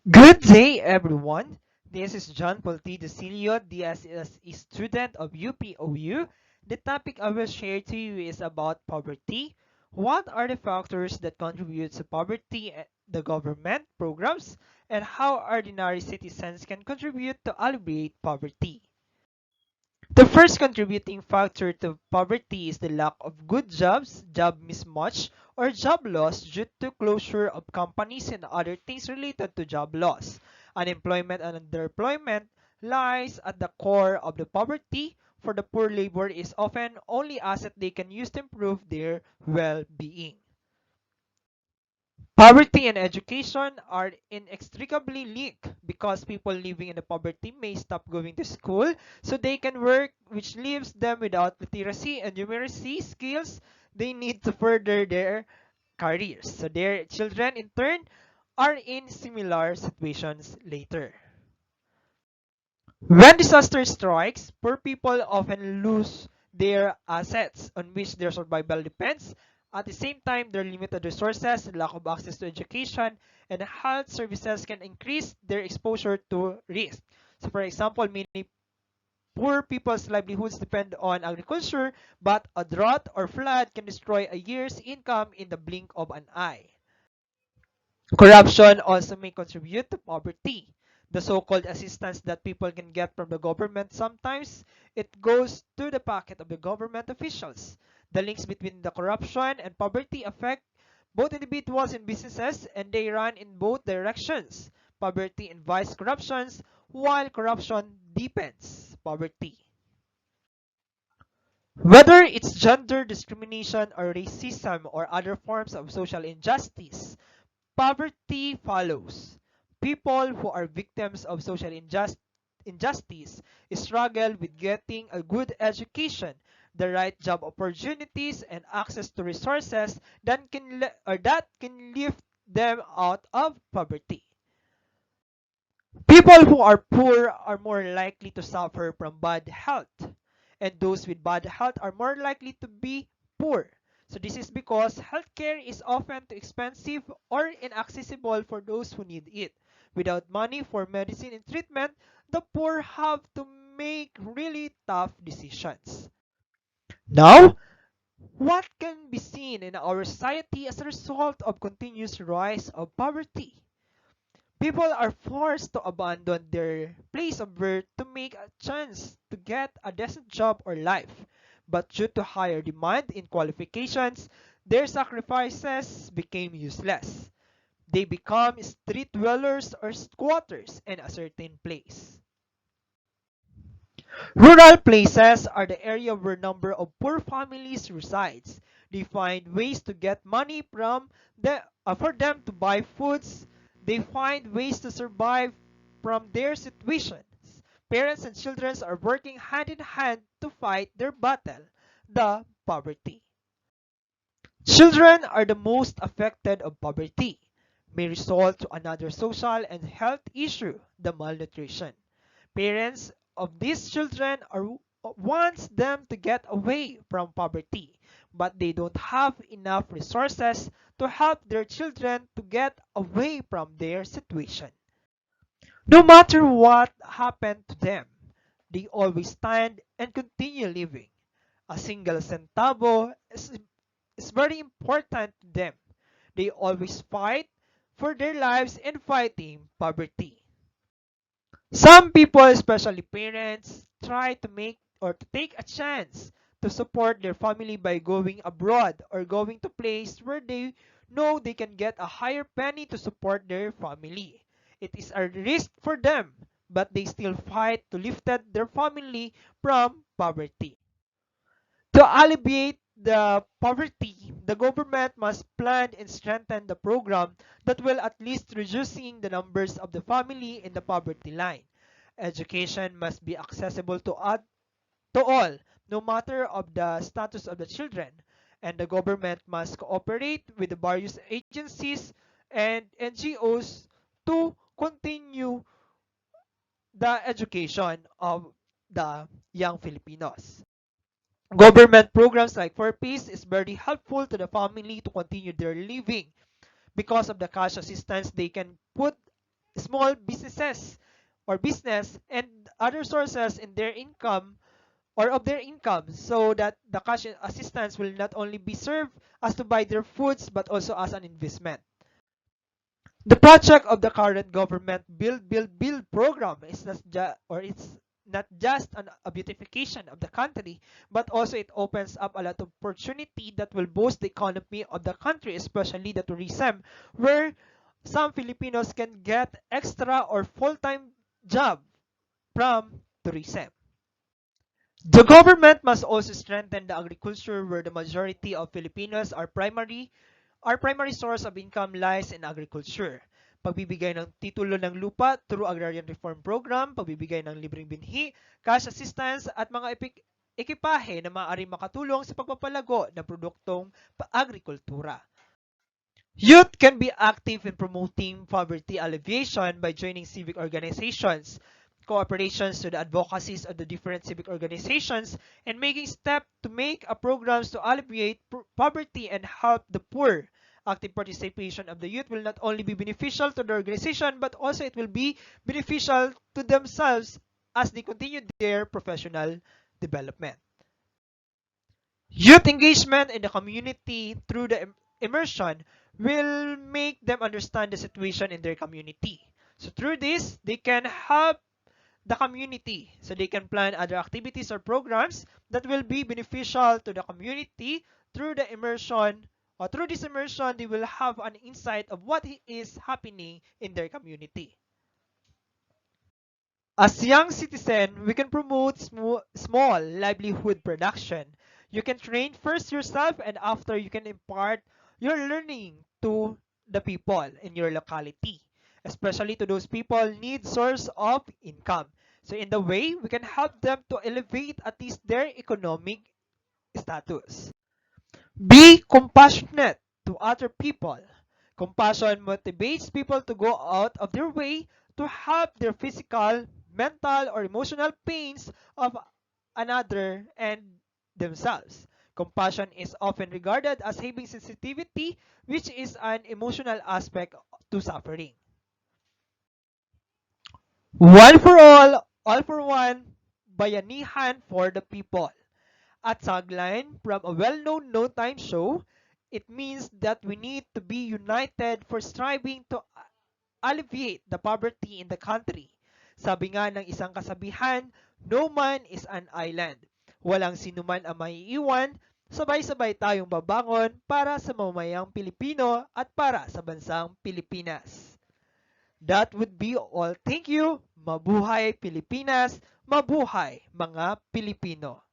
Good day, everyone. This is John Polti Desilio, DSS student of UPOU. The topic I will share to you is about poverty. What are the factors that contribute to poverty, the government programs, and how ordinary citizens can contribute to alleviate poverty? The first contributing factor to poverty is the lack of good jobs, job mismatch, or job loss due to closure of companies and other things related to job loss. Unemployment and underemployment lies at the core of the poverty, for the poor labor is often only asset they can use to improve their well-being. Poverty and education are inextricably linked because people living in the poverty may stop going to school so they can work, which leaves them without literacy and numeracy skills they need to further their careers. So their children, in turn, are in similar situations later. When disaster strikes, poor people often lose their assets on which their survival depends. At the same time, their limited resources, lack of access to education, and health services can increase their exposure to risk. So, for example, many poor people's livelihoods depend on agriculture, but a drought or flood can destroy a year's income in the blink of an eye. Corruption also may contribute to poverty. The so-called assistance that people can get from the government sometimes it goes to the pocket of the government officials. The links between the corruption and poverty affect both individuals and businesses, and they run in both directions. Poverty invites corruptions, while corruption deepens poverty. Whether it's gender discrimination or racism or other forms of social injustice, poverty follows. People who are victims of social injustice struggle with getting a good education, the right job opportunities, and access to resources that can lift them out of poverty. People who are poor are more likely to suffer from bad health, and those with bad health are more likely to be poor. So this is because healthcare is often too expensive or inaccessible for those who need it. Without money for medicine and treatment, the poor have to make really tough decisions. Now, what can be seen in our society as a result of continuous rise of poverty? People are forced to abandon their place of birth to make a chance to get a decent job or life. But due to higher demand in qualifications, their sacrifices became useless. They become street dwellers or squatters in a certain place. Rural places are the area where number of poor families resides. They find ways to get money for them to buy foods. They find ways to survive from their situations. Parents and children are working hand in hand to fight their battle, the poverty. Children are the most affected of poverty. May result to another social and health issue, the malnutrition. Parents of these children wants them to get away from poverty, but they don't have enough resources to help their children to get away from their situation. No matter what happened to them, they always stand and continue living. A single centavo is very important to them. They always fight for their lives in fighting poverty. Some people, especially parents, try to make or to take a chance to support their family by going abroad or going to place where they know they can get a higher penny to support their family. It is a risk for them, but they still fight to lift their family from poverty. To alleviate the poverty, the government must plan and strengthen the program that will at least reducing the numbers of the family in the poverty line. Education must be accessible to all, no matter of the status of the children, and the government must cooperate with the various agencies and NGOs to continue the education of the young Filipinos. Government programs like For Peace is very helpful to the family to continue their living because of the cash assistance they can put small businesses or business and other sources in their income or of their income, so that the cash assistance will not only be served as to buy their foods but also as an investment. The project of the current government build program is not it's not just a beautification of the country, but also it opens up a lot of opportunity that will boost the economy of the country, especially the tourism, where some Filipinos can get extra or full-time job from tourism. The government must also strengthen the agriculture, where the majority of Filipinos are our primary source of income lies in agriculture. Pagbibigay ng titulo ng lupa through Agrarian Reform Program, pagbibigay ng libreng binhi, cash assistance at mga ekipahe na maaaring makatulong sa pagpapalago ng produktong agrikultura. Youth can be active in promoting poverty alleviation by joining civic organizations, cooperations to the advocacies of the different civic organizations, and making steps to make a programs to alleviate poverty and help the poor. Active participation of the youth will not only be beneficial to the organization, but also it will be beneficial to themselves as they continue their professional development. Youth engagement in the community through the immersion will make them understand the situation in their community. So through this, they can help the community. So they can plan other activities or programs that will be beneficial to the community through the immersion. Or through this immersion, they will have an insight of what is happening in their community. As young citizen, we can promote small livelihood production. You can train first yourself and after you can impart your learning to the people in your locality. Especially to those people need source of income. So in the way, we can help them to elevate at least their economic status. Be compassionate to other people. Compassion motivates people to go out of their way to help their physical, mental, or emotional pains of another and themselves. Compassion is often regarded as having sensitivity, which is an emotional aspect to suffering. One for all for one, bayanihan for the people. A tagline from a well-known no time show, it means that we need to be united for striving to alleviate the poverty in the country. Sabi nga ng isang kasabihan, no man is an island. Walang sinuman ang maiiwan, sabay-sabay tayong babangon para sa mamayang Pilipino at para sa bansang Pilipinas. That would be all. Thank you. Mabuhay Pilipinas, mabuhay mga Pilipino.